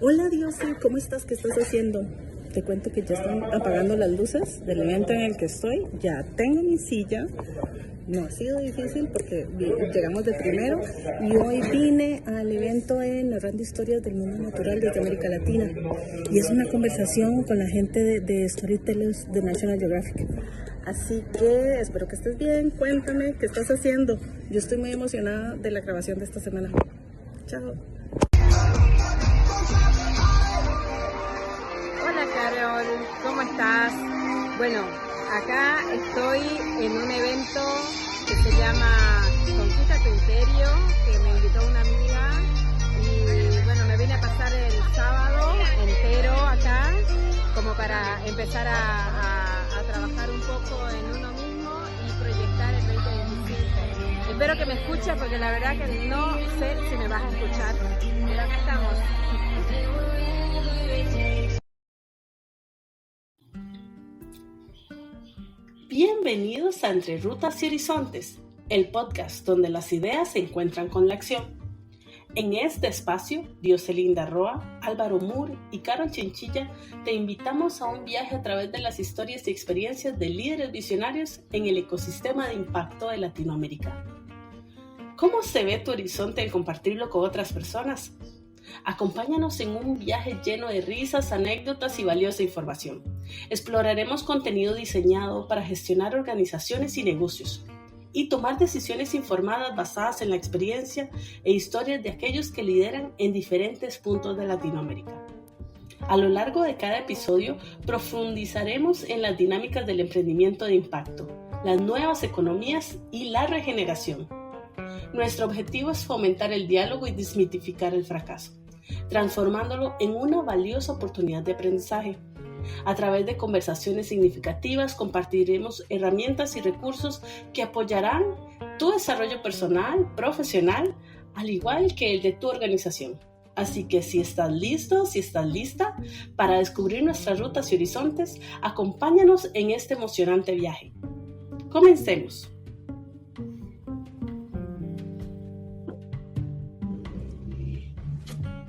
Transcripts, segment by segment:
Hola Diosy, ¿cómo estás? ¿Qué estás haciendo? Te cuento que ya están apagando las luces del evento en el que estoy. Ya tengo mi silla. No ha sido difícil porque llegamos de primero y hoy vine al evento narrando historias del mundo natural desde América Latina. Y es una conversación con la gente de Storytellers de National Geographic. Así que espero que estés bien. Cuéntame qué estás haciendo. Yo estoy muy emocionada de la grabación de esta semana. Chao. Hola Carol, ¿cómo estás? Bueno, acá estoy en un evento que se llama Conquista tu Imperio, que me invitó una amiga y bueno, me vine a pasar el sábado entero acá como para empezar a trabajar un poco en uno mismo y proyectar el 2025. Espero que me escuches porque la verdad que no sé si me vas a escuchar, pero acá estamos. Bienvenidos a Entre Rutas y Horizontes, el podcast donde las ideas se encuentran con la acción. En este espacio, Dioselinda Roa, Álvaro Moore y Carol Chinchilla te invitamos a un viaje a través de las historias y experiencias de líderes visionarios en el ecosistema de impacto de Latinoamérica. ¿Cómo se ve tu horizonte al compartirlo con otras personas? Acompáñanos en un viaje lleno de risas, anécdotas y valiosa información. Exploraremos contenido diseñado para gestionar organizaciones y negocios y tomar decisiones informadas basadas en la experiencia e historias de aquellos que lideran en diferentes puntos de Latinoamérica. A lo largo de cada episodio profundizaremos en las dinámicas del emprendimiento de impacto, las nuevas economías y la regeneración. Nuestro objetivo es fomentar el diálogo y desmitificar el fracaso, transformándolo en una valiosa oportunidad de aprendizaje. A través de conversaciones significativas compartiremos herramientas y recursos que apoyarán tu desarrollo personal, profesional, al igual que el de tu organización. Así que si estás listo, si estás lista para descubrir nuestras rutas y horizontes, acompáñanos en este emocionante viaje. Comencemos.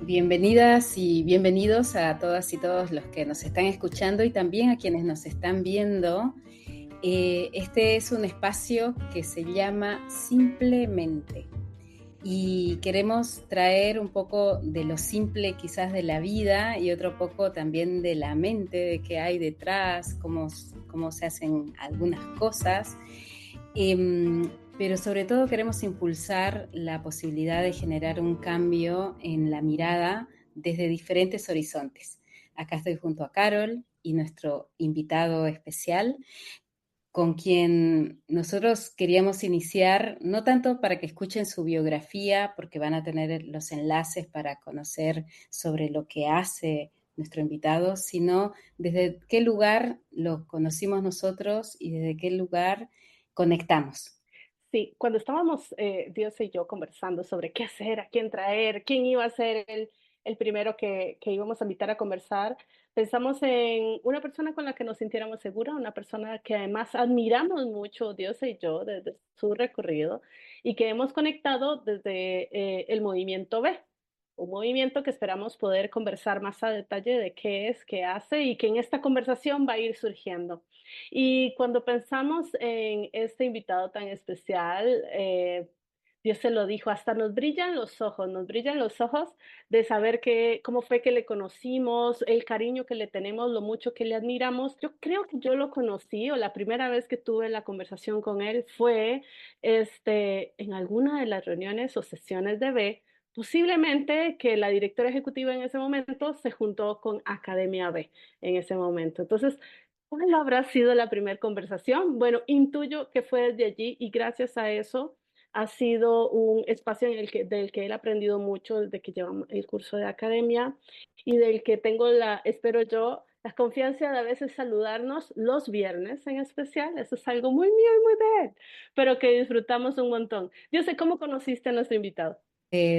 Bienvenidas y bienvenidos a todas y todos los que nos están escuchando y también a quienes nos están viendo. Este es un espacio que se llama Simplemente y queremos traer un poco de lo simple quizás de la vida y otro poco también de la mente, de qué hay detrás, cómo se hacen algunas cosas. Pero sobre todo queremos impulsar la posibilidad de generar un cambio en la mirada desde diferentes horizontes. Acá estoy junto a Carol y nuestro invitado especial, con quien nosotros queríamos iniciar, no tanto para que escuchen su biografía, porque van a tener los enlaces para conocer sobre lo que hace nuestro invitado, sino desde qué lugar lo conocimos nosotros y desde qué lugar conectamos. Sí, cuando estábamos Dios y yo conversando sobre qué hacer, a quién traer, quién iba a ser el primero que íbamos a invitar a conversar, pensamos en una persona con la que nos sintiéramos seguras, una persona que además admiramos mucho, Dios y yo, desde su recorrido y que hemos conectado desde el movimiento B, un movimiento que esperamos poder conversar más a detalle de qué es, qué hace y que en esta conversación va a ir surgiendo. Y cuando pensamos en este invitado tan especial, Dios se lo dijo, hasta nos brillan los ojos de saber cómo fue que le conocimos, el cariño que le tenemos, lo mucho que le admiramos. Yo creo que yo lo conocí o la primera vez que tuve la conversación con él fue en alguna de las reuniones o sesiones de B. Posiblemente que la directora ejecutiva en ese momento se juntó con Academia B en ese momento. Entonces, ¿cuál habrá sido la primera conversación? Bueno, intuyo que fue desde allí y gracias a eso ha sido un espacio del que he aprendido mucho desde que llevamos el curso de academia y del que tengo espero yo, la confianza de a veces saludarnos los viernes en especial. Eso es algo muy mío y muy de él, pero que disfrutamos un montón. Yo sé cómo conociste a nuestro invitado.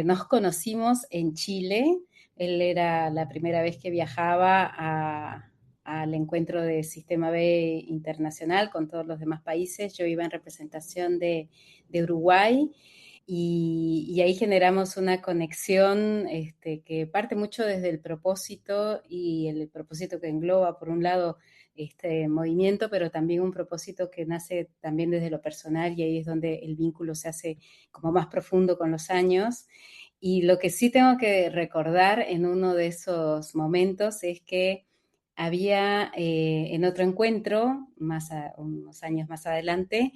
Nos conocimos en Chile. Él era la primera vez que viajaba al encuentro de Sistema B internacional con todos los demás países. Yo iba en representación de Uruguay y ahí generamos una conexión que parte mucho desde el propósito y el propósito que engloba, por un lado, este movimiento, pero también un propósito que nace también desde lo personal y ahí es donde el vínculo se hace como más profundo con los años. Y lo que sí tengo que recordar en uno de esos momentos es que había en otro encuentro, unos años más adelante,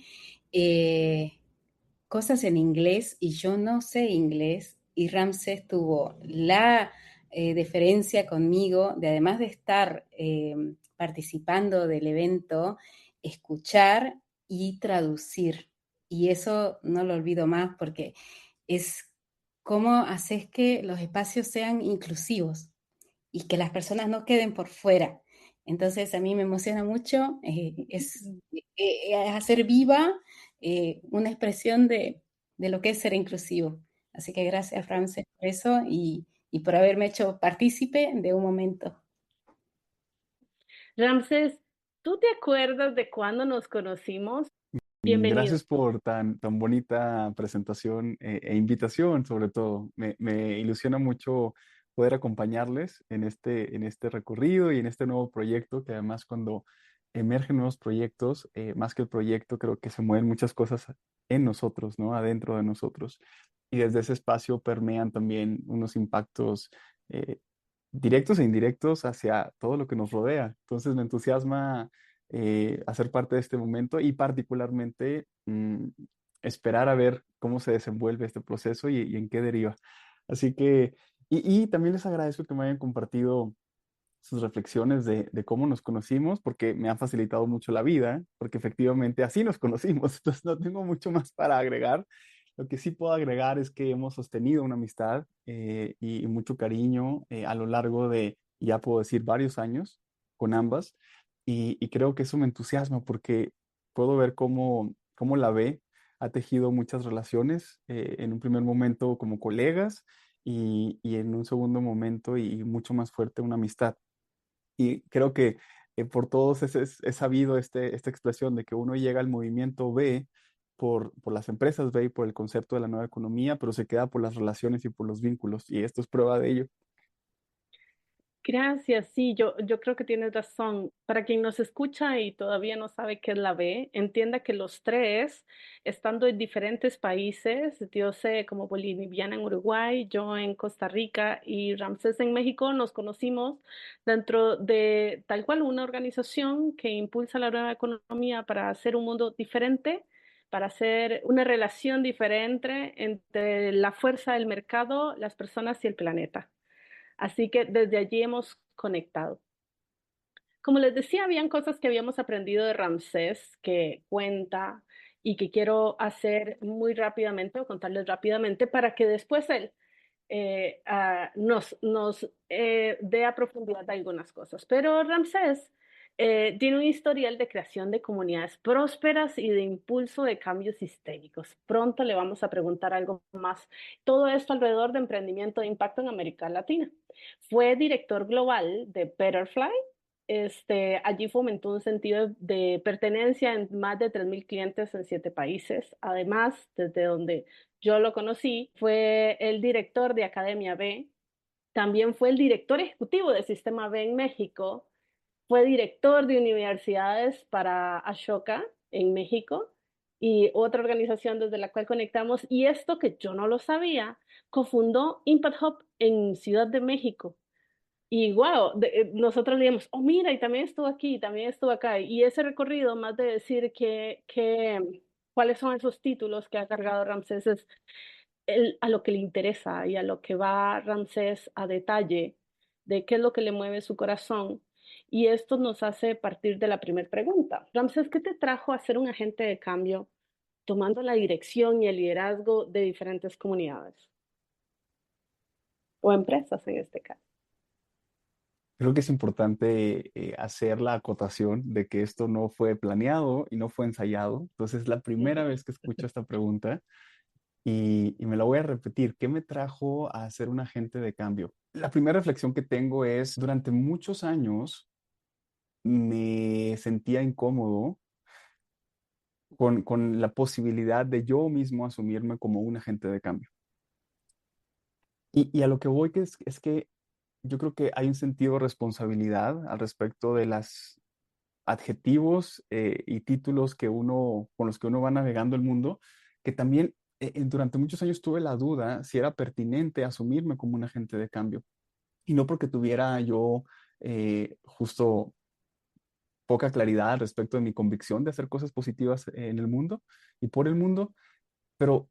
cosas en inglés y yo no sé inglés y Ramses tuvo la deferencia conmigo de además de estar participando del evento, escuchar y traducir. Y eso no lo olvido más porque es cómo haces que los espacios sean inclusivos y que las personas no queden por fuera. Entonces a mí me emociona mucho, hacer viva una expresión de lo que es ser inclusivo. Así que gracias, Frances, por eso y por haberme hecho partícipe de un momento. Ramses, ¿tú te acuerdas de cuándo nos conocimos? Bienvenido. Gracias por tan bonita presentación e invitación, sobre todo. Me ilusiona mucho poder acompañarles en este recorrido y en este nuevo proyecto, que además cuando emergen nuevos proyectos, más que el proyecto, creo que se mueven muchas cosas en nosotros, ¿no? Adentro de nosotros. Y desde ese espacio permean también unos impactos eh, directos e indirectos hacia todo lo que nos rodea. Entonces me entusiasma hacer parte de este momento y particularmente esperar a ver cómo se desenvuelve este proceso y en qué deriva. Así que, y también les agradezco que me hayan compartido sus reflexiones de cómo nos conocimos, porque me han facilitado mucho la vida, porque efectivamente así nos conocimos, entonces no tengo mucho más para agregar. Lo que sí puedo agregar es que hemos sostenido una amistad y mucho cariño a lo largo de, ya puedo decir, varios años con ambas, y creo que eso me entusiasma porque puedo ver cómo la ve ha tejido muchas relaciones, en un primer momento como colegas y en un segundo momento y mucho más fuerte una amistad. Y creo que por todos es sabido esta expresión de que uno llega al movimiento B por las empresas B y por el concepto de la nueva economía, pero se queda por las relaciones y por los vínculos. Y esto es prueba de ello. Gracias, sí, yo creo que tienes razón. Para quien nos escucha y todavía no sabe qué es la B, entienda que los tres, estando en diferentes países, yo sé como boliviana en Uruguay, yo en Costa Rica y Ramsés en México, nos conocimos dentro de tal cual una organización que impulsa la nueva economía para hacer un mundo diferente, para hacer una relación diferente entre la fuerza del mercado, las personas y el planeta. Así que desde allí hemos conectado. Como les decía, habían cosas que habíamos aprendido de Ramsés que cuenta y que quiero hacer muy rápidamente o contarles rápidamente para que después él nos dé a profundidad de algunas cosas. Pero Ramsés tiene un historial de creación de comunidades prósperas y de impulso de cambios sistémicos. Pronto le vamos a preguntar algo más. Todo esto alrededor de emprendimiento de impacto en América Latina. Fue director global de Betterfly. Allí fomentó un sentido de pertenencia en más de 3.000 clientes en 7 países. Además, desde donde yo lo conocí, fue el director de Academia B, también fue el director ejecutivo del Sistema B en México, fue director de universidades para Ashoka en México y otra organización desde la cual conectamos. Y esto que yo no lo sabía, cofundó Impact Hub en Ciudad de México. Y wow, nosotros leíamos, oh mira, y también estuvo aquí, también estuvo acá. Y ese recorrido, más de decir cuáles son esos títulos que ha cargado Ramsés, es a lo que le interesa y a lo que va Ramsés a detalle de qué es lo que le mueve su corazón. Y esto nos hace partir de la primera pregunta. Ramsés, ¿qué te trajo a ser un agente de cambio tomando la dirección y el liderazgo de diferentes comunidades o empresas en este caso? Creo que es importante hacer la acotación de que esto no fue planeado y no fue ensayado. Entonces, es la primera vez que escucho esta pregunta y me la voy a repetir. ¿Qué me trajo a ser un agente de cambio? La primera reflexión que tengo es, durante muchos años me sentía incómodo con la posibilidad de yo mismo asumirme como un agente de cambio. Y a lo que voy es que yo creo que hay un sentido de responsabilidad al respecto de los adjetivos y títulos con los que uno va navegando el mundo, que también durante muchos años tuve la duda si era pertinente asumirme como un agente de cambio. Y no porque tuviera yo justo poca claridad al respecto de mi convicción de hacer cosas positivas en el mundo y por el mundo, pero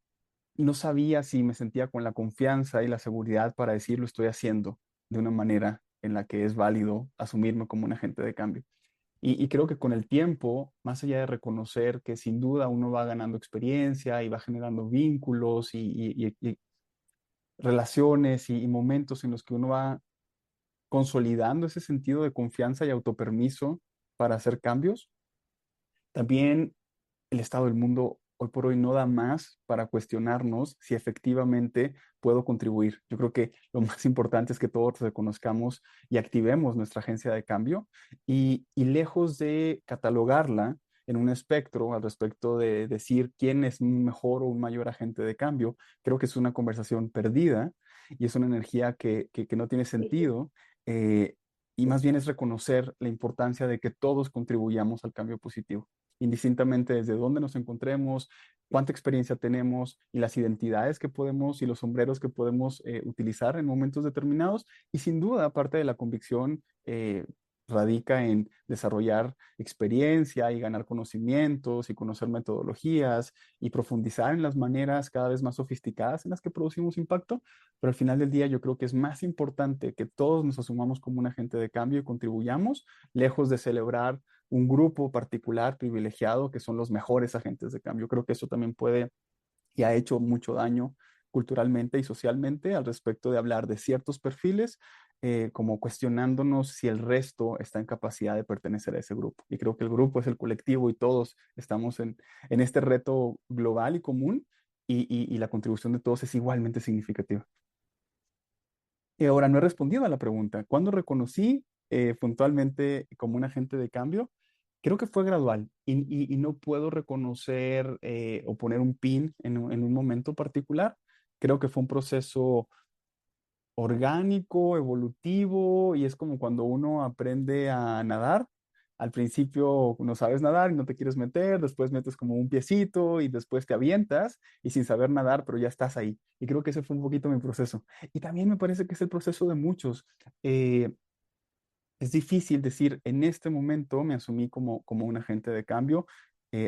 no sabía si me sentía con la confianza y la seguridad para decir lo estoy haciendo de una manera en la que es válido asumirme como un agente de cambio. Y creo que con el tiempo, más allá de reconocer que sin duda uno va ganando experiencia y va generando vínculos y relaciones y momentos en los que uno va consolidando ese sentido de confianza y autopermiso para hacer cambios, también el estado del mundo hoy por hoy no da más para cuestionarnos si efectivamente puedo contribuir. Yo creo que lo más importante es que todos reconozcamos y activemos nuestra agencia de cambio y lejos de catalogarla en un espectro al respecto de decir quién es un mejor o un mayor agente de cambio, creo que es una conversación perdida y es una energía que no tiene sentido. eh, y más bien es reconocer la importancia de que todos contribuyamos al cambio positivo indistintamente desde dónde nos encontremos, cuánta experiencia tenemos y las identidades que podemos y los sombreros que podemos utilizar en momentos determinados. Y sin duda, parte de la convicción radica en desarrollar experiencia y ganar conocimientos y conocer metodologías y profundizar en las maneras cada vez más sofisticadas en las que producimos impacto. Pero al final del día yo creo que es más importante que todos nos asumamos como un agente de cambio y contribuyamos, lejos de celebrar un grupo particular privilegiado que son los mejores agentes de cambio. Creo que eso también puede y ha hecho mucho daño culturalmente y socialmente al respecto de hablar de ciertos perfiles, como cuestionándonos si el resto está en capacidad de pertenecer a ese grupo. Y creo que el grupo es el colectivo y todos estamos en este reto global y común y la contribución de todos es igualmente significativa. Y ahora no he respondido a la pregunta. ¿Cuándo reconocí puntualmente como un agente de cambio? Creo que fue gradual y no puedo reconocer o poner un pin en un momento particular. Creo que fue un proceso orgánico, evolutivo, y es como cuando uno aprende a nadar. Al principio no sabes nadar y no te quieres meter, después metes como un piecito y después te avientas y sin saber nadar, pero ya estás ahí. Y creo que ese fue un poquito mi proceso. Y también me parece que es el proceso de muchos. Es difícil decir, en este momento me asumí como un agente de cambio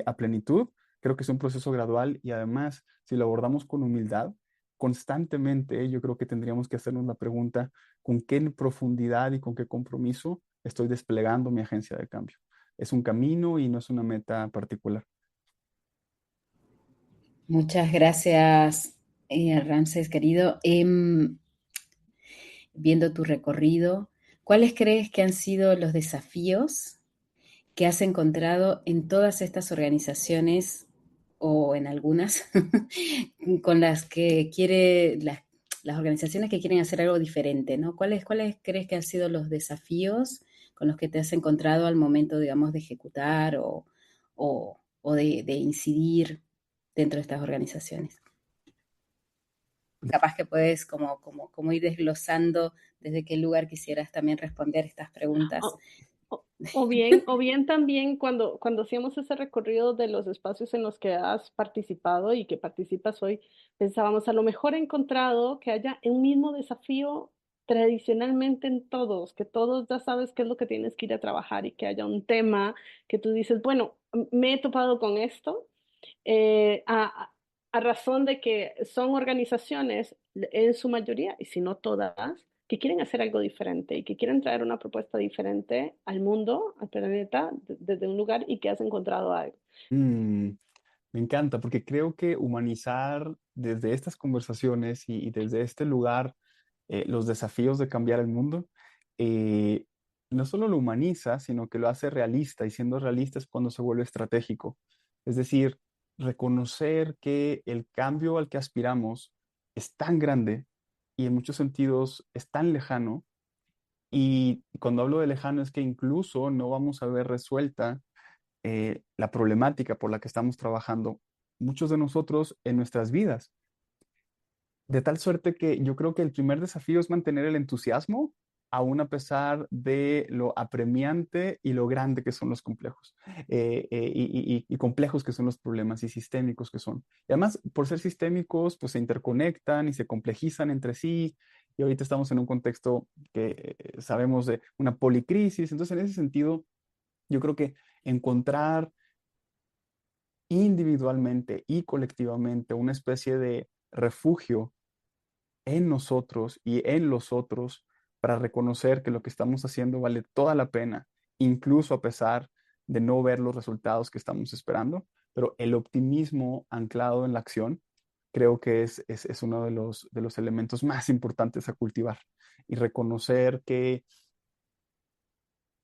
a plenitud. Creo que es un proceso gradual y además, si lo abordamos con humildad, constantemente yo creo que tendríamos que hacernos la pregunta, ¿con qué profundidad y con qué compromiso estoy desplegando mi agencia de cambio? Es un camino y no es una meta particular. Muchas gracias, Ramses, querido. Viendo tu recorrido, ¿cuáles crees que han sido los desafíos que has encontrado en todas estas organizaciones o en algunas con las que las organizaciones que quieren hacer algo diferente, ¿no? ¿Cuáles crees que han sido los desafíos con los que te has encontrado al momento, digamos, de ejecutar o de incidir dentro de estas organizaciones? Capaz que puedes como ir desglosando desde qué lugar quisieras también responder estas preguntas. O bien también cuando hacíamos ese recorrido de los espacios en los que has participado y que participas hoy, pensábamos, a lo mejor he encontrado que haya un mismo desafío tradicionalmente en todos, que todos ya sabes qué es lo que tienes que ir a trabajar y que haya un tema que tú dices, bueno, me he topado con esto, eh, a, a razón de que son organizaciones en su mayoría, y si no todas, que quieren hacer algo diferente y que quieren traer una propuesta diferente al mundo, al planeta, desde un lugar y que has encontrado algo. Mm, Me encanta porque creo que humanizar desde estas conversaciones y desde este lugar los desafíos de cambiar el mundo, eh, no solo lo humaniza, sino que lo hace realista y siendo realista es cuando se vuelve estratégico. Es decir, reconocer que el cambio al que aspiramos es tan grande y en muchos sentidos es tan lejano y cuando hablo de lejano es que incluso no vamos a ver resuelta la problemática por la que estamos trabajando, muchos de nosotros en nuestras vidas. De tal suerte que yo creo que el primer desafío es mantener el entusiasmo, aún a pesar de lo apremiante y lo grande que son los complejos, y complejos que son los problemas y sistémicos que son. Y además, por ser sistémicos, pues se interconectan y se complejizan entre sí. Y ahorita estamos en un contexto que sabemos de una policrisis. Entonces, en ese sentido, yo creo que encontrar individualmente y colectivamente una especie de refugio en nosotros y en los otros para reconocer que lo que estamos haciendo vale toda la pena, incluso a pesar de no ver los resultados que estamos esperando. Pero el optimismo anclado en la acción creo que es uno de los elementos más importantes a cultivar y reconocer que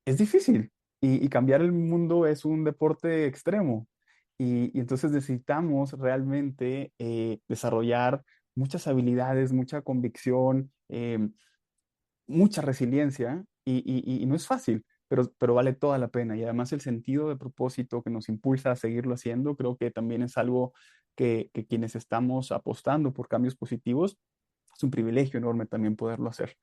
es difícil y cambiar el mundo es un deporte extremo. Y entonces necesitamos realmente desarrollar muchas habilidades, mucha convicción, mucha resiliencia y no es fácil, pero vale toda la pena. Y además el sentido de propósito que nos impulsa a seguirlo haciendo, creo que también es algo que quienes estamos apostando por cambios positivos, es un privilegio enorme también poderlo hacer.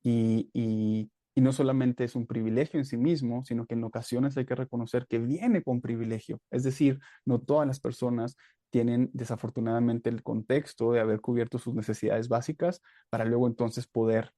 Y no solamente es un privilegio en sí mismo, sino que en ocasiones hay que reconocer que viene con privilegio. Es decir, no todas las personas tienen desafortunadamente el contexto de haber cubierto sus necesidades básicas para luego entonces poder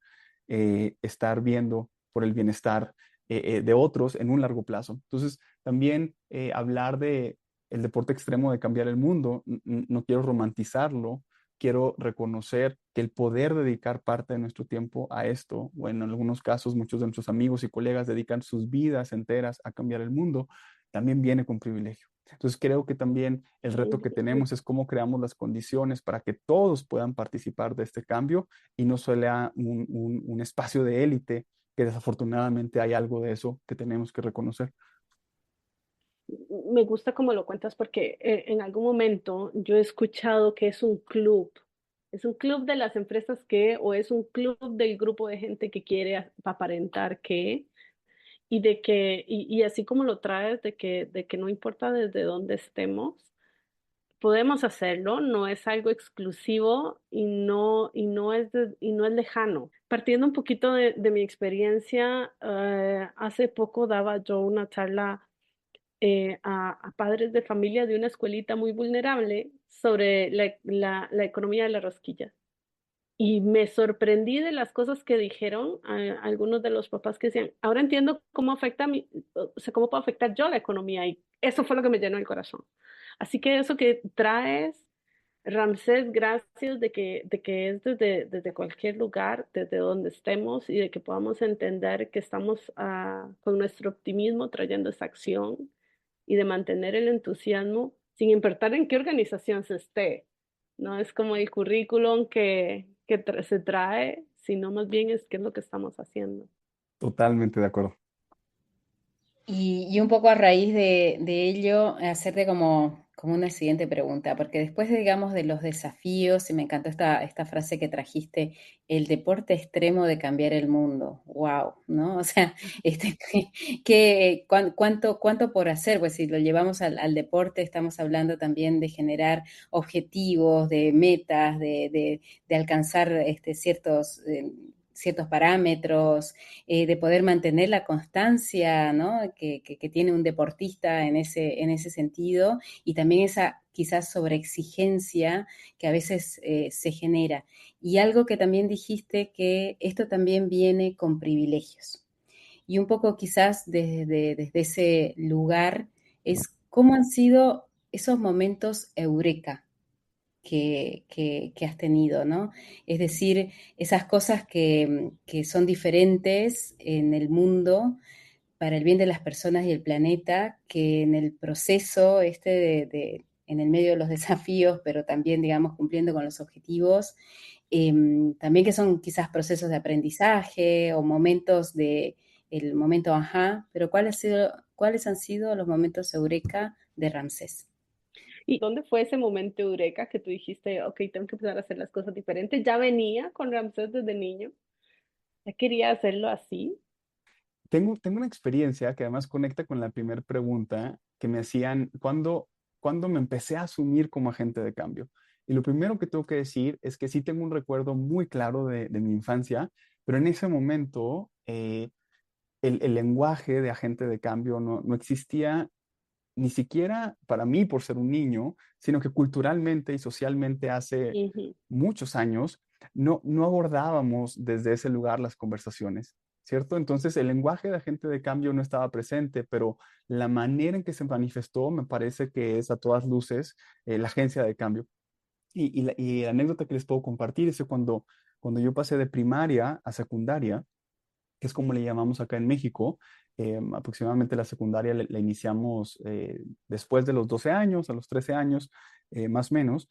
estar viendo por el bienestar de otros en un largo plazo. Entonces, también hablar de el deporte extremo de cambiar el mundo, no quiero romantizarlo, quiero reconocer que el poder dedicar parte de nuestro tiempo a esto, o en algunos casos muchos de nuestros amigos y colegas dedican sus vidas enteras a cambiar el mundo, también viene con privilegio. Entonces creo que también el reto que tenemos es cómo creamos las condiciones para que todos puedan participar de este cambio y no sea un espacio de élite, que desafortunadamente hay algo de eso que tenemos que reconocer. Me gusta cómo lo cuentas porque en algún momento yo he escuchado que es un club de las empresas que, o es un club del grupo de gente que quiere aparentar que, y así como lo traes, de que no importa desde dónde estemos, podemos hacerlo, no es algo exclusivo y no es lejano. Partiendo un poquito de mi experiencia, hace poco daba yo una charla a padres de familia de una escuelita muy vulnerable sobre la economía de la rosquilla. Y me sorprendí de las cosas que dijeron algunos de los papás que decían, ahora entiendo cómo afecta o sea, cómo puedo afectar yo la economía. Y eso fue lo que me llenó el corazón. Así que eso que traes, Ramsés, gracias de que es desde cualquier lugar, desde donde estemos y de que podamos entender que estamos con nuestro optimismo trayendo esa acción y de mantener el entusiasmo sin importar en qué organización se esté. No es como el currículum que se trae, sino más bien es qué es lo que estamos haciendo. Totalmente de acuerdo. Y un poco a raíz de ello, hacerte como una siguiente pregunta, porque después, digamos, de los desafíos, y me encantó esta frase que trajiste, el deporte extremo de cambiar el mundo, wow, ¿no? O sea, ¿cuánto por hacer? Pues si lo llevamos al deporte, estamos hablando también de generar objetivos, de metas, de alcanzar ciertos parámetros, de poder mantener la constancia, ¿no? que tiene un deportista en ese sentido, y también esa quizás sobreexigencia que a veces se genera. Y algo que también dijiste, que esto también viene con privilegios. Y un poco quizás desde ese lugar es cómo han sido esos momentos eureka que has tenido, ¿no? Es decir, esas cosas que son diferentes en el mundo para el bien de las personas y el planeta, que en el proceso en el medio de los desafíos, pero también, digamos, cumpliendo con los objetivos, también que son quizás procesos de aprendizaje o el momento ajá, pero ¿cuáles han sido los momentos eureka de Ramsés? ¿Y dónde fue ese momento eureka que tú dijiste, ok, tengo que empezar a hacer las cosas diferentes? ¿Ya venía con Ramsés desde niño? ¿Ya quería hacerlo así? tengo una experiencia que además conecta con la primera pregunta que me hacían cuando me empecé a asumir como agente de cambio. Y lo primero que tengo que decir es que sí tengo un recuerdo muy claro de mi infancia, pero en ese momento el lenguaje de agente de cambio no existía ni siquiera para mí por ser un niño, sino que culturalmente y socialmente hace Ujú, muchos años no abordábamos desde ese lugar las conversaciones, ¿cierto? Entonces el lenguaje de agente de cambio no estaba presente, pero la manera en que se manifestó me parece que es a todas luces la agencia de cambio. Y la anécdota que les puedo compartir es que cuando yo pasé de primaria a secundaria, que es como le llamamos acá en México. Aproximadamente la secundaria la iniciamos después de los 12 años, a los 13 años, más o menos.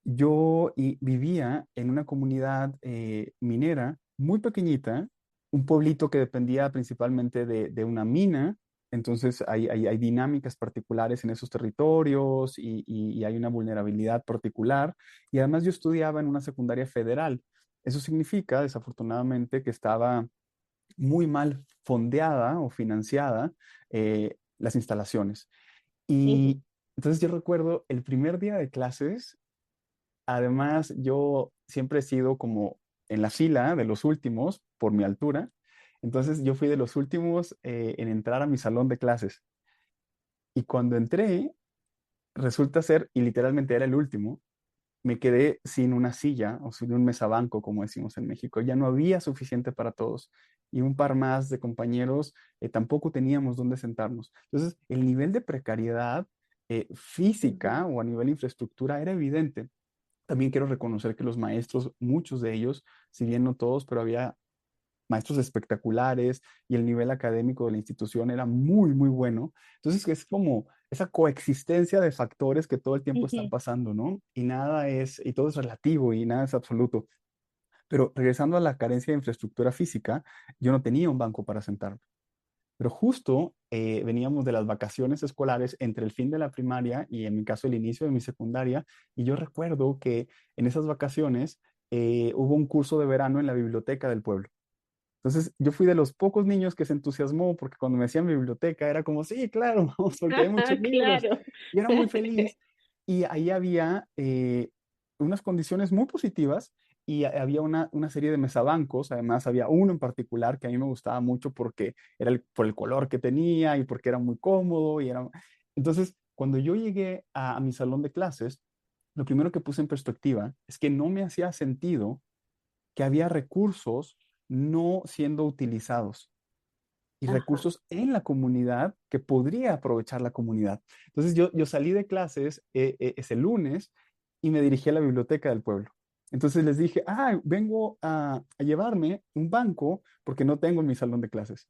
Vivía en una comunidad minera muy pequeñita, un pueblito que dependía principalmente de una mina. Entonces hay dinámicas particulares en esos territorios y hay una vulnerabilidad particular. Y además yo estudiaba en una secundaria federal. Eso significa, desafortunadamente, que estaba muy mal fondeada o financiada las instalaciones. ujú. Y entonces yo recuerdo el primer día de clases, además yo siempre he sido como en la fila de los últimos por mi altura, entonces yo fui de los últimos en entrar a mi salón de clases. Y cuando entré, resulta ser, y literalmente era el último, me quedé sin una silla o sin un mesabanco, como decimos en México. Ya no había suficiente para todos. Y un par más de compañeros tampoco teníamos dónde sentarnos. Entonces, el nivel de precariedad Ujú, física o a nivel infraestructura era evidente. También quiero reconocer que los maestros, muchos de ellos, si bien no todos, pero había maestros espectaculares y el nivel académico de la institución era muy, muy bueno. Entonces es como esa coexistencia de factores que todo el tiempo están ujú. pasando, ¿no? Y todo es relativo y nada es absoluto. Pero regresando a la carencia de infraestructura física, yo no tenía un banco para sentarme. Pero justo veníamos de las vacaciones escolares entre el fin de la primaria y en mi caso el inicio de mi secundaria, y yo recuerdo que en esas vacaciones hubo un curso de verano en la biblioteca del pueblo. Entonces, yo fui de los pocos niños que se entusiasmó porque cuando me decían biblioteca era como, sí, claro, vamos, porque hay muchos libros. Claro. Y era muy feliz. Y ahí había unas condiciones muy positivas y había una serie de mesabancos. Además, había uno en particular que a mí me gustaba mucho porque era por el color que tenía y porque era muy cómodo. Entonces, cuando yo llegué a mi salón de clases, lo primero que puse en perspectiva es que no me hacía sentido que había recursos no siendo utilizados y Ajá. recursos en la comunidad que podría aprovechar la comunidad. Entonces yo salí de clases ese lunes y me dirigí a la biblioteca del pueblo. Entonces les dije, vengo a llevarme un banco porque no tengo en mi salón de clases.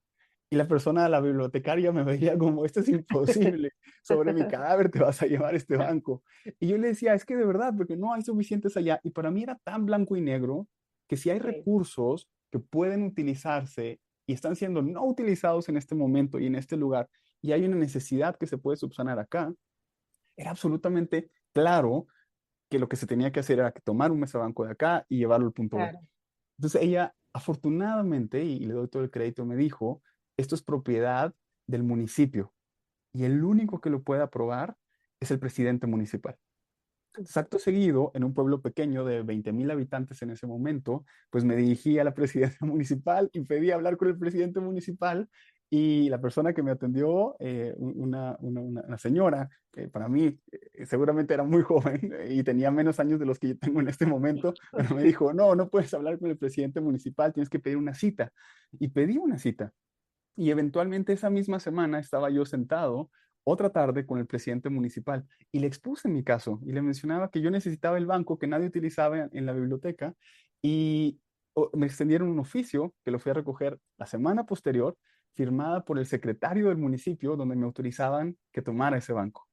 Y la persona, la bibliotecaria, me veía como, esto es imposible, sobre mi cadáver te vas a llevar este banco. Y yo le decía, es que de verdad, porque no hay suficientes allá. Y para mí era tan blanco y negro que si hay Sí, recursos que pueden utilizarse y están siendo no utilizados en este momento y en este lugar, y hay una necesidad que se puede subsanar acá, era absolutamente claro que lo que se tenía que hacer era que tomar un mesabanco de acá y llevarlo al punto B. claro. Entonces ella, afortunadamente, y le doy todo el crédito, me dijo, esto es propiedad del municipio y el único que lo puede aprobar es el presidente municipal. Entonces, acto seguido, en un pueblo pequeño de 20,000 habitantes en ese momento, pues me dirigí a la presidencia municipal y pedí hablar con el presidente municipal y la persona que me atendió, una señora, que para mí seguramente era muy joven y tenía menos años de los que yo tengo en este momento, pero me dijo, no, no puedes hablar con el presidente municipal, tienes que pedir una cita. Y pedí una cita. Y eventualmente esa misma semana estaba yo sentado otra tarde con el presidente municipal y le expuse mi caso y le mencionaba que yo necesitaba el banco que nadie utilizaba en la biblioteca y me extendieron un oficio que lo fui a recoger la semana posterior, firmada por el secretario del municipio, donde me autorizaban que tomara ese banco.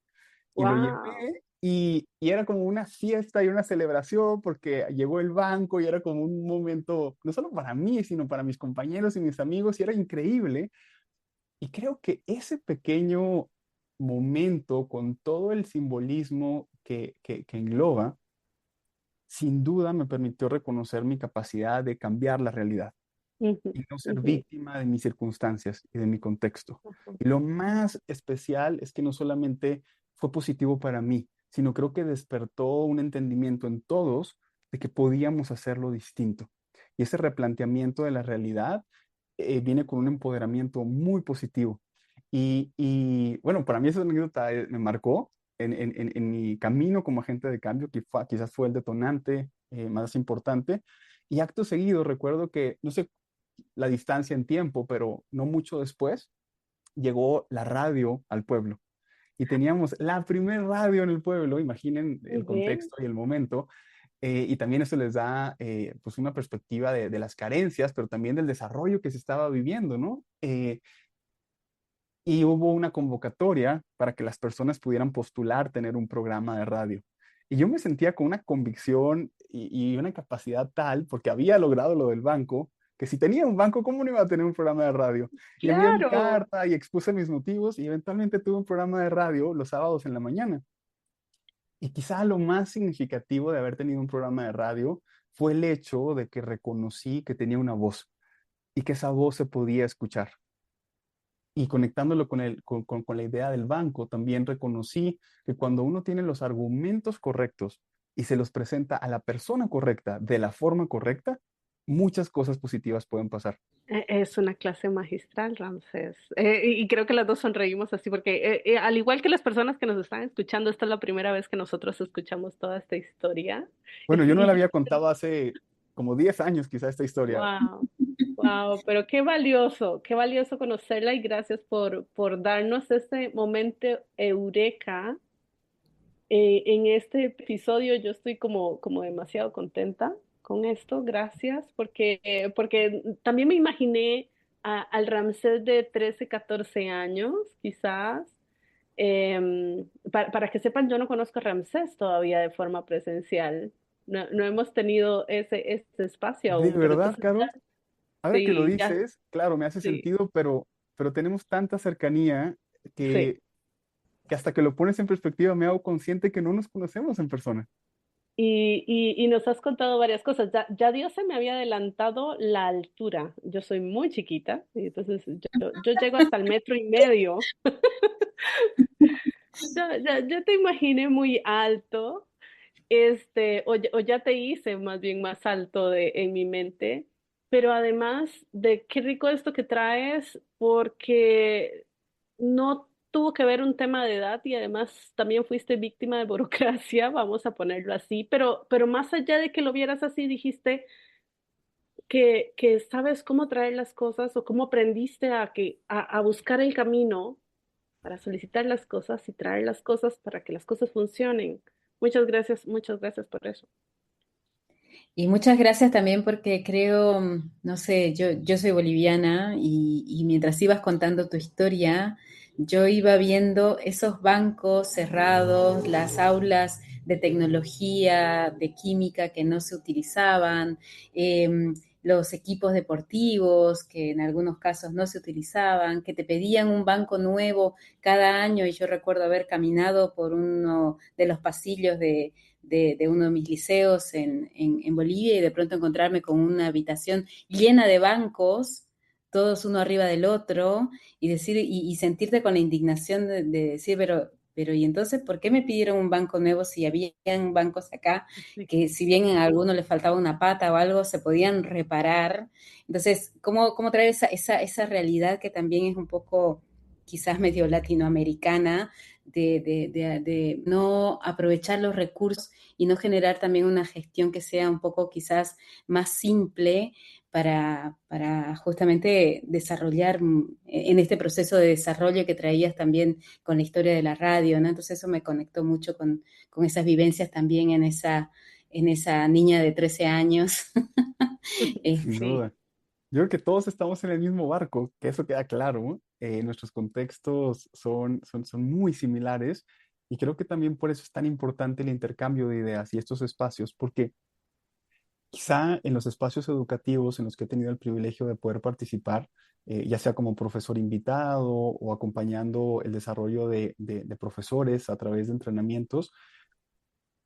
Y lo Wow. llevé y era como una fiesta y una celebración porque llegó el banco y era como un momento, no solo para mí, sino para mis compañeros y mis amigos y era increíble. Y creo que ese pequeño momento con todo el simbolismo que engloba, sin duda me permitió reconocer mi capacidad de cambiar la realidad. Ujú, y no ser ujú, víctima de mis circunstancias y de mi contexto. ujú. Y lo más especial es que no solamente fue positivo para mí, sino creo que despertó un entendimiento en todos de que podíamos hacerlo distinto. Y ese replanteamiento de la realidad viene con un empoderamiento muy positivo. Bueno, para mí esa anécdota me marcó en mi camino como agente de cambio, que quizás fue el detonante más importante. Y acto seguido, recuerdo que, no sé la distancia en tiempo, pero no mucho después, llegó la radio al pueblo. Y teníamos la primer radio en el pueblo, imaginen Muy el bien. contexto y el momento, y también eso les da pues una perspectiva de las carencias, pero también del desarrollo que se estaba viviendo, ¿no? Y hubo una convocatoria para que las personas pudieran postular tener un programa de radio. Y yo me sentía con una convicción y una capacidad tal, porque había logrado lo del banco, que si tenía un banco, ¿cómo no iba a tener un programa de radio? Y envié mi Claro. carta y expuse mis motivos y eventualmente tuve un programa de radio los sábados en la mañana. Y quizá lo más significativo de haber tenido un programa de radio fue el hecho de que reconocí que tenía una voz y que esa voz se podía escuchar. Y conectándolo con la idea del banco, también reconocí que cuando uno tiene los argumentos correctos y se los presenta a la persona correcta de la forma correcta, muchas cosas positivas pueden pasar. Es una clase magistral, Ramsés. Y creo que las dos sonreímos así, porque al igual que las personas que nos están escuchando, esta es la primera vez que nosotros escuchamos toda esta historia. Bueno, yo no Y la yo, había contado hace como 10 años quizá esta historia. wow, wow, pero qué valioso conocerla y gracias por darnos este momento eureka. En este episodio yo estoy como demasiado contenta con esto, gracias, porque también me imaginé al Ramsés de 13 14 años, quizás. Para que sepan, yo no conozco a Ramsés todavía de forma presencial. No, no hemos tenido ese espacio De aún, pero verdad, entonces Caro, ahora que lo sí, ya, dices, claro, me hace sí, sentido, pero tenemos tanta cercanía sí. que, que hasta que lo pones en perspectiva me hago consciente que no nos conocemos en persona. Y nos has contado varias cosas. Ya Dios se me había adelantado la altura. Yo soy muy chiquita, y entonces yo llego hasta el 1,5 metros. Ya te imaginé muy alto, o ya te hice más bien más alto en mi mente. Pero además de qué rico esto que traes, porque no tuvo que ver un tema de edad y además también fuiste víctima de burocracia, vamos a ponerlo así, pero más allá de que lo vieras así, dijiste que sabes cómo traer las cosas o cómo aprendiste a buscar el camino para solicitar las cosas y traer las cosas para que las cosas funcionen. Muchas gracias por eso. Y muchas gracias también porque creo, no sé, yo soy boliviana y mientras ibas contando tu historia, yo iba viendo esos bancos cerrados, las aulas de tecnología, de química que no se utilizaban, los equipos deportivos que en algunos casos no se utilizaban, que te pedían un banco nuevo cada año y yo recuerdo haber caminado por uno de los pasillos de uno de mis liceos en Bolivia y de pronto encontrarme con una habitación llena de bancos, todos uno arriba del otro, y decir, y sentirte con la indignación de decir, pero ¿y entonces por qué me pidieron un banco nuevo si habían bancos acá Sí. que si bien a alguno le faltaba una pata o algo, se podían reparar? Entonces, ¿cómo traer esa realidad que también es un poco quizás medio latinoamericana, de no aprovechar los recursos y no generar también una gestión que sea un poco quizás más simple para justamente desarrollar en este proceso de desarrollo que traías también con la historia de la radio, ¿no? Entonces eso me conectó mucho con esas vivencias también en esa niña de 13 años. Sin Sí. duda. Yo creo que todos estamos en el mismo barco, que eso queda claro, ¿no? Nuestros contextos son muy similares y creo que también por eso es tan importante el intercambio de ideas y estos espacios, porque quizá en los espacios educativos en los que he tenido el privilegio de poder participar, ya sea como profesor invitado o acompañando el desarrollo de profesores a través de entrenamientos,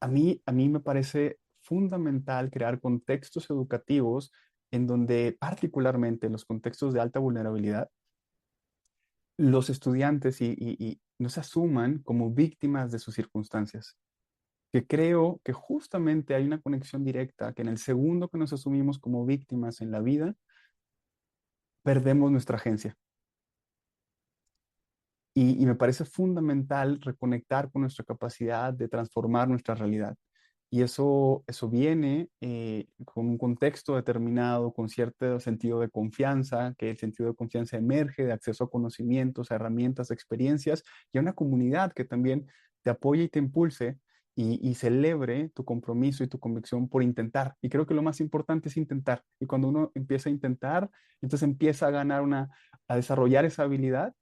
a mí me parece fundamental crear contextos educativos en donde particularmente en los contextos de alta vulnerabilidad, los estudiantes y no se asuman como víctimas de sus circunstancias. Que creo que justamente hay una conexión directa, que en el segundo que nos asumimos como víctimas en la vida, perdemos nuestra agencia. Y me parece fundamental reconectar con nuestra capacidad de transformar nuestra realidad. Y eso viene con un contexto determinado, con cierto sentido de confianza, que el sentido de confianza emerge de acceso a conocimientos, a herramientas, a experiencias y a una comunidad que también te apoye y te impulse y celebre tu compromiso y tu convicción por intentar. Y creo que lo más importante es intentar. Y cuando uno empieza a intentar, entonces empieza a ganar a desarrollar esa habilidad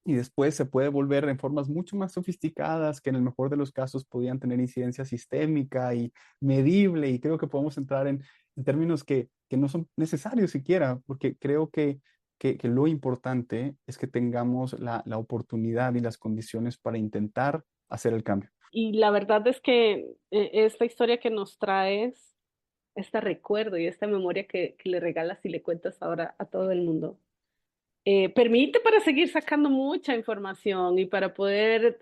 y después se puede volver en formas mucho más sofisticadas que en el mejor de los casos podían tener incidencia sistémica y medible, y creo que podemos entrar en términos que no son necesarios siquiera, porque creo que lo importante es que tengamos la oportunidad y las condiciones para intentar hacer el cambio. Y la verdad es que esta historia que nos traes, este recuerdo y esta memoria que le regalas y le cuentas ahora a todo el mundo, permite para seguir sacando mucha información y para poder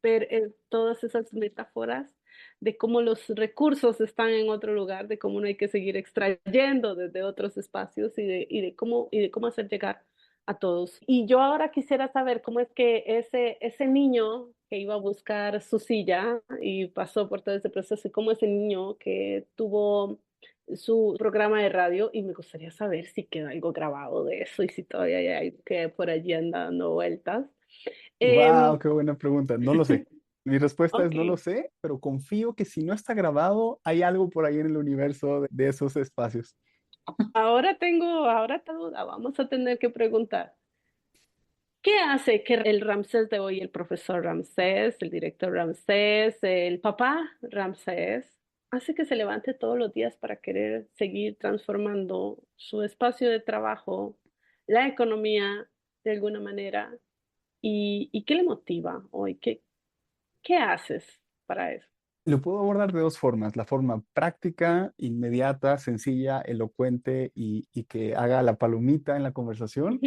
ver todas esas metáforas de cómo los recursos están en otro lugar, de cómo no hay que seguir extrayendo desde otros espacios y de cómo hacer llegar a todos. Y yo ahora quisiera saber cómo es que ese niño que iba a buscar su silla y pasó por todo ese proceso, y cómo ese niño que tuvo su programa de radio, y me gustaría saber si quedó algo grabado de eso y si todavía hay algo que por allí anda dando vueltas. ¡Wow! Em, ¡Qué buena pregunta! No lo sé. Mi respuesta es ok, no lo sé, pero confío que si no está grabado, hay algo por ahí en el universo de esos espacios. ahora tengo duda, vamos a tener que preguntar. ¿Qué hace que el Ramsés de hoy, el profesor Ramsés, el director Ramsés, el papá Ramsés, hace que se levante todos los días para querer seguir transformando su espacio de trabajo, la economía de alguna manera? ¿Y qué le motiva hoy? ¿Qué haces para eso? Lo puedo abordar de dos formas. La forma práctica, inmediata, sencilla, elocuente y que haga la palomita en la conversación,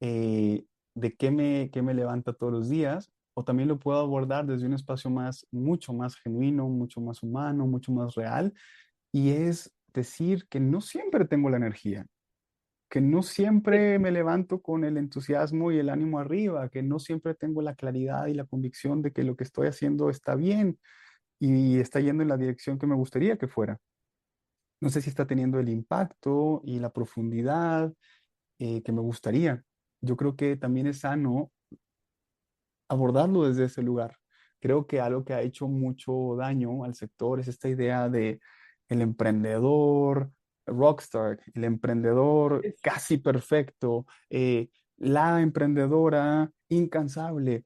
eh, de qué me levanta todos los días. O también lo puedo abordar desde un espacio mucho más genuino, mucho más humano, mucho más real. Y es decir que no siempre tengo la energía, que no siempre me levanto con el entusiasmo y el ánimo arriba, que no siempre tengo la claridad y la convicción de que lo que estoy haciendo está bien y está yendo en la dirección que me gustaría que fuera. No sé si está teniendo el impacto y la profundidad que me gustaría. Yo creo que también es sano abordarlo desde ese lugar. Creo que algo que ha hecho mucho daño al sector es esta idea de el emprendedor rockstar, el emprendedor casi perfecto, la emprendedora incansable.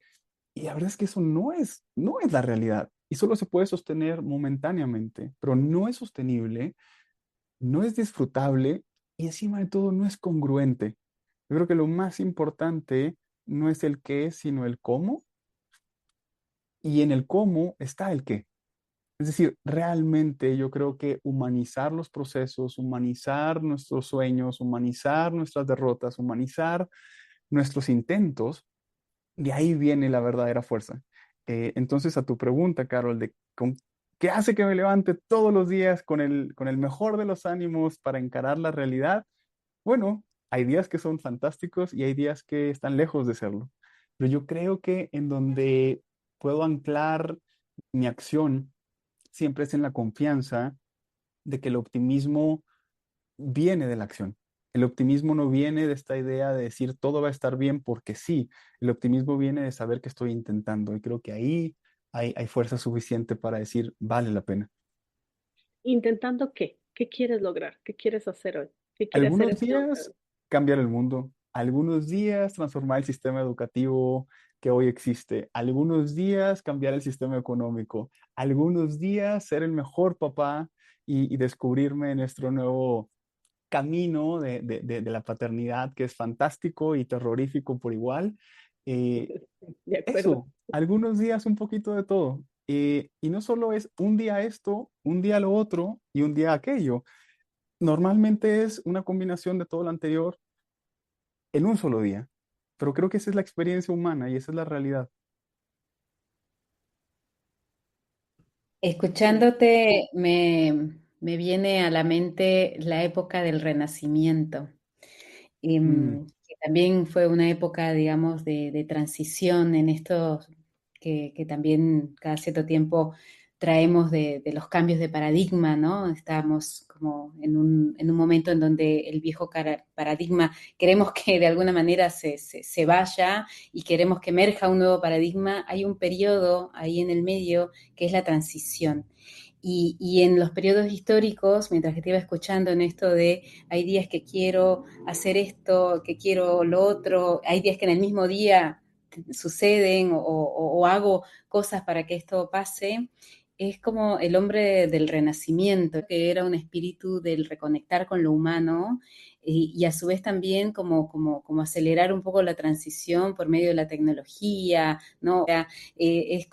Y la verdad es que eso no es la realidad. Y solo se puede sostener momentáneamente, pero no es sostenible, no es disfrutable y encima de todo no es congruente. Yo creo que lo más importante no es el qué, sino el cómo. Y en el cómo está el qué. Es decir, realmente yo creo que humanizar los procesos, humanizar nuestros sueños, humanizar nuestras derrotas, humanizar nuestros intentos, de ahí viene la verdadera fuerza. Entonces, a tu pregunta, Carol, ¿qué hace que me levante todos los días con el mejor de los ánimos para encarar la realidad? Bueno, hay días que son fantásticos y hay días que están lejos de serlo. Pero yo creo que en donde puedo anclar mi acción siempre es en la confianza de que el optimismo viene de la acción. El optimismo no viene de esta idea de decir todo va a estar bien porque sí. El optimismo viene de saber que estoy intentando y creo que ahí hay fuerza suficiente para decir vale la pena. ¿Intentando qué? ¿Qué quieres lograr? ¿Qué quieres hacer hoy? ¿Qué quiere hacer Algunos ese hombre días hoy? cambiar el mundo, algunos días transformar el sistema educativo que hoy existe, algunos días cambiar el sistema económico, algunos días ser el mejor papá y descubrirme en nuestro nuevo camino de la paternidad que es fantástico y terrorífico por igual. Eh, De acuerdo. Eso, algunos días un poquito de todo. Y no solo es un día esto, un día lo otro y un día aquello. Normalmente es una combinación de todo lo anterior en un solo día, pero creo que esa es la experiencia humana y esa es la realidad. Sí. Escuchándote me viene a la mente la época del Renacimiento. Mm, Que también fue una época, digamos, de transición en esto que también cada cierto tiempo traemos de los cambios de paradigma, ¿no? Estamos como en un momento en donde el viejo paradigma queremos que de alguna manera se vaya y queremos que emerja un nuevo paradigma. Hay un periodo ahí en el medio que es la transición. Y en los periodos históricos, mientras que te iba escuchando en esto de hay días que quiero hacer esto, que quiero lo otro, hay días que en el mismo día suceden o hago cosas para que esto pase, es como el hombre del Renacimiento, que era un espíritu del reconectar con lo humano y a su vez también como acelerar un poco la transición por medio de la tecnología, ¿no? O sea, es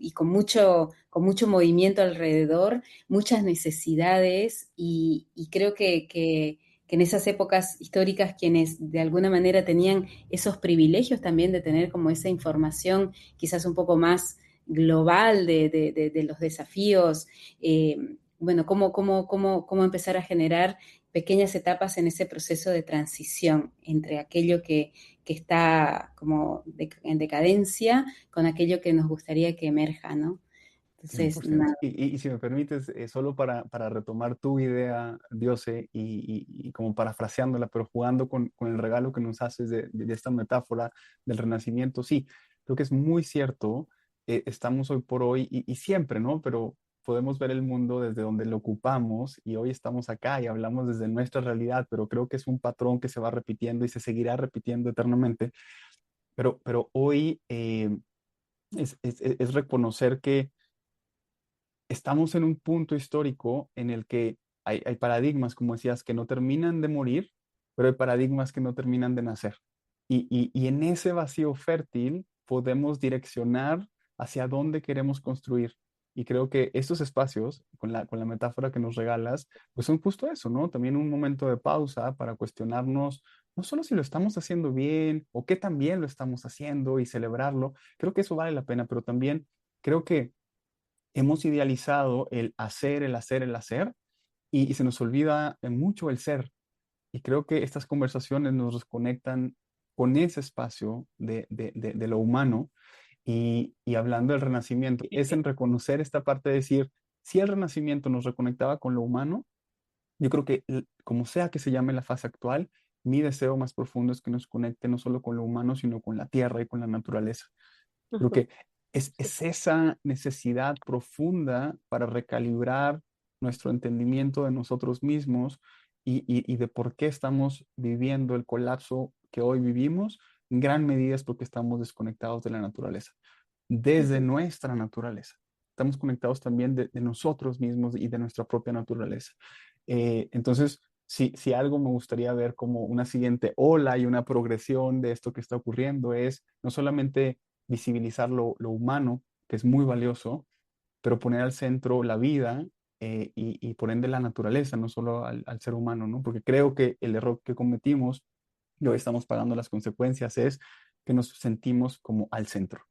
y con mucho movimiento alrededor, muchas necesidades y creo que en esas épocas históricas quienes de alguna manera tenían esos privilegios también de tener como esa información quizás un poco más global de los desafíos, bueno, cómo empezar a generar pequeñas etapas en ese proceso de transición entre aquello que está como en decadencia con aquello que nos gustaría que emerja, ¿no? Entonces, 100%. nada. Y si me permites, solo para retomar tu idea, Diose, y como parafraseándola, pero jugando con el regalo que nos haces de esta metáfora del renacimiento, sí, creo que es muy cierto. Estamos hoy por hoy y siempre, ¿no? Pero podemos ver el mundo desde donde lo ocupamos y hoy estamos acá y hablamos desde nuestra realidad, pero creo que es un patrón que se va repitiendo y se seguirá repitiendo eternamente. Pero hoy es reconocer que estamos en un punto histórico en el que hay paradigmas, como decías, que no terminan de morir, pero hay paradigmas que no terminan de nacer. Y en ese vacío fértil podemos direccionar hacia dónde queremos construir. Y creo que estos espacios, con la metáfora que nos regalas, pues son justo eso, ¿no? También un momento de pausa para cuestionarnos no solo si lo estamos haciendo bien o qué tan bien lo estamos haciendo y celebrarlo. Creo que eso vale la pena, pero también creo que hemos idealizado el hacer, el hacer, el hacer, y se nos olvida mucho el ser. Y creo que estas conversaciones nos conectan con ese espacio de lo humano. Y hablando del renacimiento, es en reconocer esta parte de decir, si el renacimiento nos reconectaba con lo humano, yo creo que como sea que se llame la fase actual, mi deseo más profundo es que nos conecte no solo con lo humano, sino con la tierra y con la naturaleza. Creo Ujú. que es esa necesidad profunda para recalibrar nuestro entendimiento de nosotros mismos y de por qué estamos viviendo el colapso que hoy vivimos. En gran medida es porque estamos desconectados de la naturaleza, desde Ujú. nuestra naturaleza. Estamos conectados también de nosotros mismos y de nuestra propia naturaleza. Entonces, si algo me gustaría ver como una siguiente ola y una progresión de esto que está ocurriendo es no solamente visibilizar lo humano, que es muy valioso, pero poner al centro la vida y por ende la naturaleza, no solo al ser humano, ¿no? Porque creo que el error que cometimos y hoy estamos pagando las consecuencias es que nos sentimos como al centro.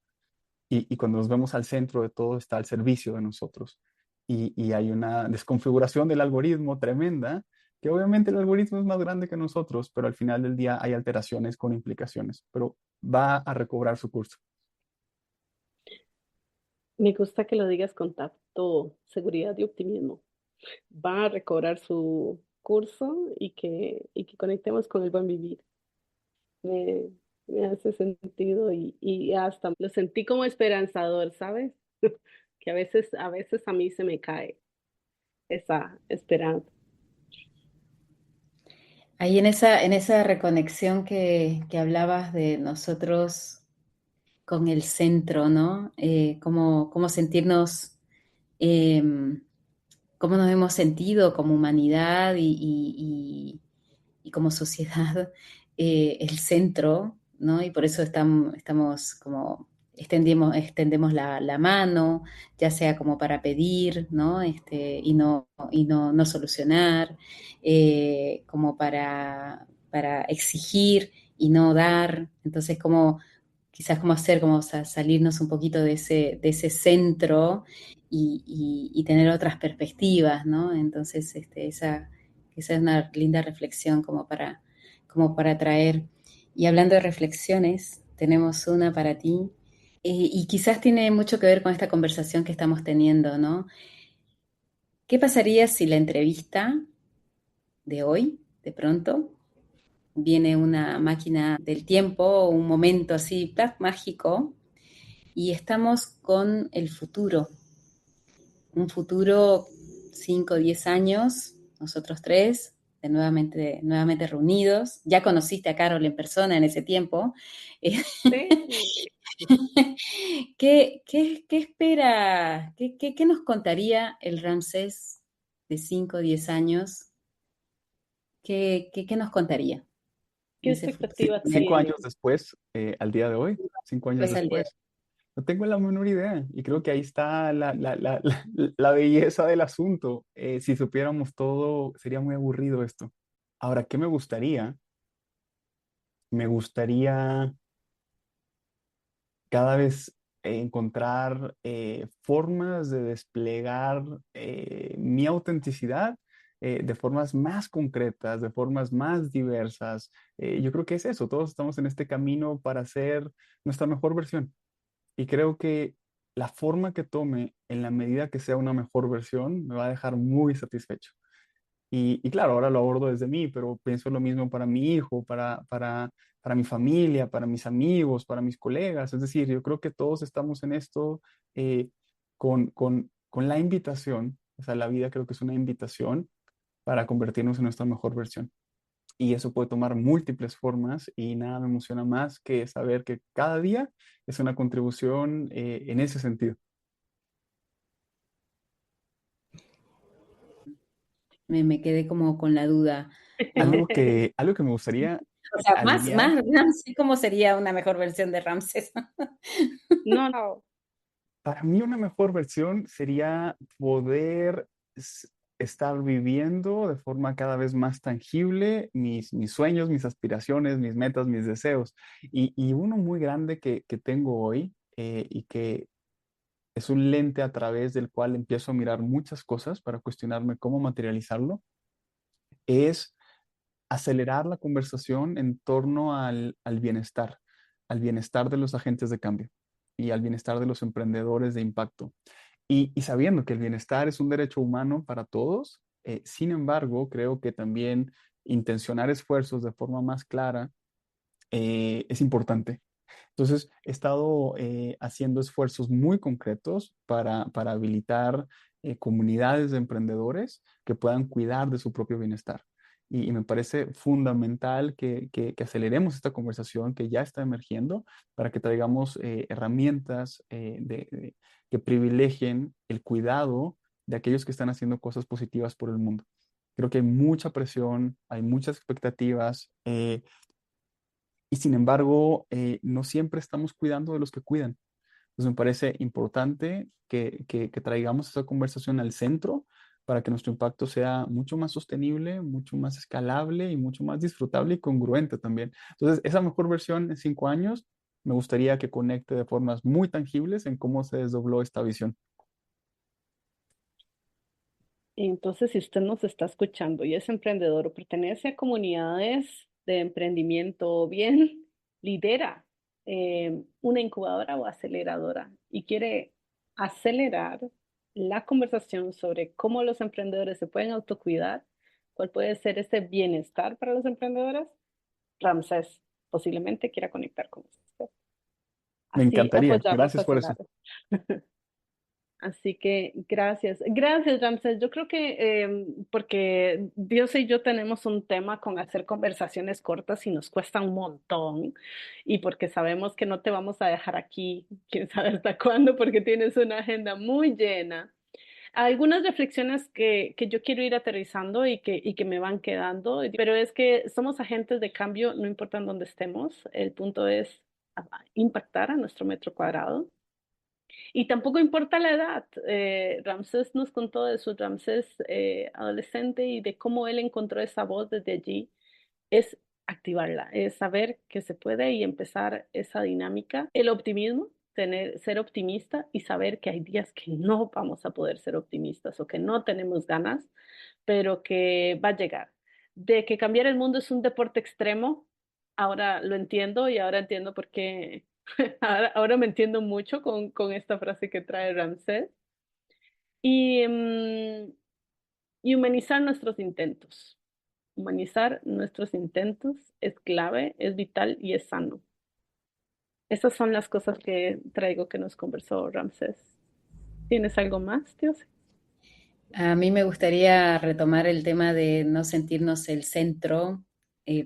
Y cuando nos vemos al centro de todo está al servicio de nosotros. Y hay una desconfiguración del algoritmo tremenda, que obviamente el algoritmo es más grande que nosotros, pero al final del día hay alteraciones con implicaciones, pero va a recobrar su curso. Me gusta que lo digas con tacto, seguridad y optimismo. Va a recobrar su curso y que conectemos con el buen vivir. Me, me hace sentido y hasta lo sentí como esperanzador, ¿sabes? Que a veces a mí se me cae esa esperanza. Ahí en esa reconexión que hablabas de nosotros con el centro, ¿no? Cómo sentirnos, eh, cómo nos hemos sentido como humanidad y como sociedad el centro, ¿no? Y por eso estamos como extendemos la mano, ya sea como para pedir, ¿no? No solucionar, como para exigir y no dar. Entonces, como quizás como hacer, como salirnos un poquito de ese centro y tener otras perspectivas, ¿no? Entonces, esa es una linda reflexión como para traer. Y hablando de reflexiones, tenemos una para ti, y quizás tiene mucho que ver con esta conversación que estamos teniendo, ¿no? ¿Qué pasaría si la entrevista de hoy, de pronto, viene una máquina del tiempo, un momento así, ¡plac! Mágico, y estamos con el futuro, un futuro 5 o 10 años, nosotros tres, nuevamente reunidos. Ya conociste a Carol en persona en ese tiempo. Sí. ¿Qué espera? ¿Qué nos contaría el Ramsés de 5 o 10 años? ¿Qué nos contaría ¿Qué en ese futuro? Sí, expectativas 5 años tiene? después, al día de hoy, 5 años Pues al día. después. No tengo la menor idea y creo que ahí está la belleza del asunto. Si supiéramos todo, sería muy aburrido esto. Ahora, ¿qué me gustaría? Me gustaría cada vez encontrar formas de desplegar mi autenticidad de formas más concretas, de formas más diversas. Yo creo que es eso, todos estamos en este camino para ser nuestra mejor versión. Y creo que la forma que tome, en la medida que sea una mejor versión, me va a dejar muy satisfecho. Y claro, ahora lo abordo desde mí, pero pienso lo mismo para mi hijo, para mi familia, para mis amigos, para mis colegas. Es decir, yo creo que todos estamos en esto con la invitación, o sea, la vida creo que es una invitación para convertirnos en nuestra mejor versión. Y eso puede tomar múltiples formas y nada me emociona más que saber que cada día es una contribución en ese sentido. Me quedé como con la duda, ¿no? Algo que me gustaría O sea, alinear. Ramsés, ¿cómo sería una mejor versión de Ramsés? No. Para mí una mejor versión sería poder estar viviendo de forma cada vez más tangible mis sueños, mis aspiraciones, mis metas, mis deseos. Y uno muy grande que tengo hoy y que es un lente a través del cual empiezo a mirar muchas cosas para cuestionarme cómo materializarlo, es acelerar la conversación en torno al bienestar de los agentes de cambio y al bienestar de los emprendedores de impacto. Y sabiendo que el bienestar es un derecho humano para todos, sin embargo, creo que también intencionar esfuerzos de forma más clara es importante. Entonces, he estado haciendo esfuerzos muy concretos para habilitar comunidades de emprendedores que puedan cuidar de su propio bienestar. Y me parece fundamental que aceleremos esta conversación que ya está emergiendo para que traigamos herramientas que privilegien el cuidado de aquellos que están haciendo cosas positivas por el mundo. Creo que hay mucha presión, hay muchas expectativas. Y sin embargo, no siempre estamos cuidando de los que cuidan. Entonces me parece importante que traigamos esa conversación al centro para que nuestro impacto sea mucho más sostenible, mucho más escalable y mucho más disfrutable y congruente también. Entonces, esa mejor versión en 5 años, me gustaría que conecte de formas muy tangibles en cómo se desdobló esta visión. Entonces, si usted nos está escuchando y es emprendedor o pertenece a comunidades de emprendimiento o bien lidera una incubadora o aceleradora y quiere acelerar la conversación sobre cómo los emprendedores se pueden autocuidar, cuál puede ser ese bienestar para los emprendedores, Ramsés posiblemente quiera conectar con usted. Me Así encantaría. apoyamos Gracias a por eso. Solar. Así que gracias Ramses. Yo creo que porque Dios y yo tenemos un tema con hacer conversaciones cortas y nos cuesta un montón y porque sabemos que no te vamos a dejar aquí, quién sabe hasta cuándo, porque tienes una agenda muy llena. Algunas reflexiones que yo quiero ir aterrizando y que me van quedando, pero es que somos agentes de cambio, no importa en dónde estemos, el punto es impactar a nuestro metro cuadrado. Y tampoco importa la edad. Ramsés nos contó de su Ramsés adolescente y de cómo él encontró esa voz desde allí. Es activarla, es saber que se puede y empezar esa dinámica. El optimismo, ser optimista y saber que hay días que no vamos a poder ser optimistas o que no tenemos ganas, pero que va a llegar. De que cambiar el mundo es un deporte extremo, ahora lo entiendo y ahora entiendo por qué, ahora me entiendo mucho con esta frase que trae Ramsés. Y, y humanizar nuestros intentos. Humanizar nuestros intentos es clave, es vital y es sano. Esas son las cosas que traigo que nos conversó Ramsés. ¿Tienes algo más, Dios? A mí me gustaría retomar el tema de no sentirnos el centro,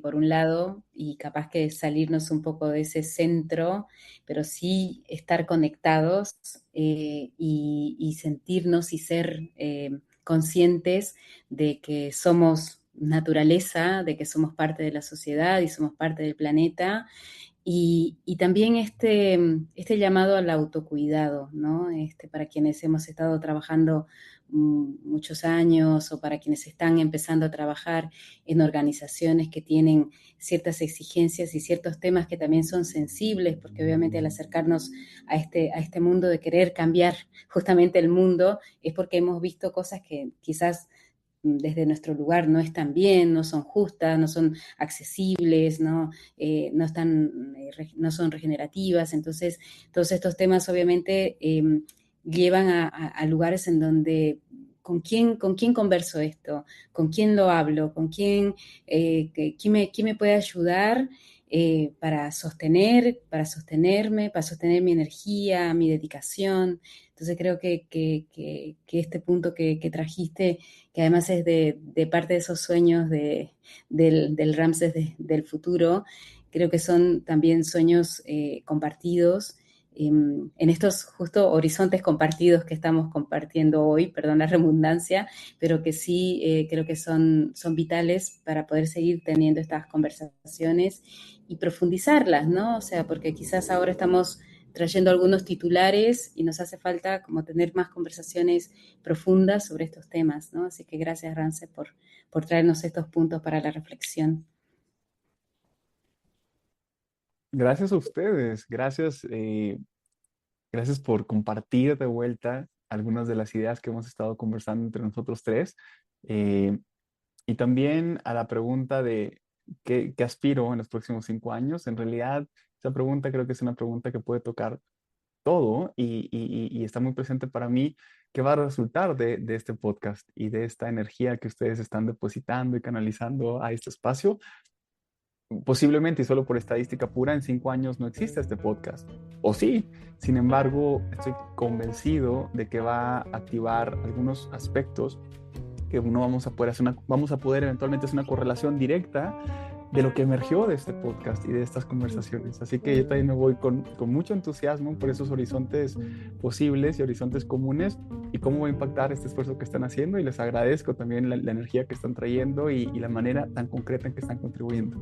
por un lado, y capaz que salirnos un poco de ese centro, pero sí estar conectados y sentirnos y ser conscientes de que somos naturaleza, de que somos parte de la sociedad y somos parte del planeta. Y también este llamado al autocuidado, ¿no? Para quienes hemos estado trabajando muchos años o para quienes están empezando a trabajar en organizaciones que tienen ciertas exigencias y ciertos temas que también son sensibles, porque obviamente al acercarnos a este mundo de querer cambiar justamente el mundo es porque hemos visto cosas que quizás desde nuestro lugar no están bien, no son justas, no son accesibles, no son regenerativas. Entonces, todos estos temas obviamente llevan a lugares en donde ¿con quién converso esto? ¿Con quién lo hablo? ¿Con quién me puede ayudar para sostenerme, para sostener mi energía, mi dedicación? Entonces creo que este punto que trajiste, que además es de parte de esos sueños del Ramsés del futuro, creo que son también sueños compartidos en estos justo horizontes compartidos que estamos compartiendo hoy, perdón la redundancia, pero que sí creo que son vitales para poder seguir teniendo estas conversaciones y profundizarlas, ¿no? O sea, porque quizás ahora estamos trayendo algunos titulares y nos hace falta como tener más conversaciones profundas sobre estos temas, ¿no? Así que gracias, Ramsés, por traernos estos puntos para la reflexión. Gracias a ustedes, gracias por compartir de vuelta algunas de las ideas que hemos estado conversando entre nosotros tres. Eh, y también a la pregunta de qué aspiro en los próximos 5 años. En realidad, esa pregunta creo que es una pregunta que puede tocar todo y está muy presente para mí. ¿Qué va a resultar de este podcast y de esta energía que ustedes están depositando y canalizando a este espacio? Posiblemente y solo por estadística pura, en 5 años no existe este podcast. O sí, sin embargo, estoy convencido de que va a activar algunos aspectos que no vamos a poder vamos a poder eventualmente hacer una correlación directa de lo que emergió de este podcast y de estas conversaciones. Así que yo también me voy con mucho entusiasmo por esos horizontes posibles y horizontes comunes y cómo va a impactar este esfuerzo que están haciendo, y les agradezco también la energía que están trayendo y la manera tan concreta en que están contribuyendo.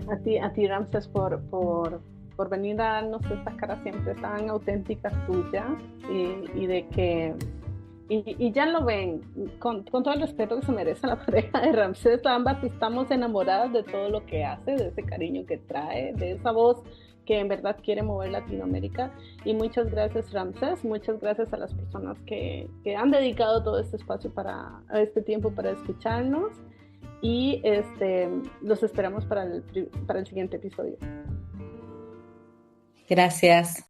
A ti Ramsés, por venir a darnos esta cara siempre tan auténtica tuya y de que y ya lo ven, con todo el respeto que se merece la pareja de Ramsés, ambas estamos enamoradas de todo lo que hace, de ese cariño que trae, de esa voz que en verdad quiere mover Latinoamérica. Y muchas gracias, Ramsés, muchas gracias a las personas que han dedicado todo este espacio este tiempo para escucharnos, y los esperamos para el siguiente episodio. Gracias.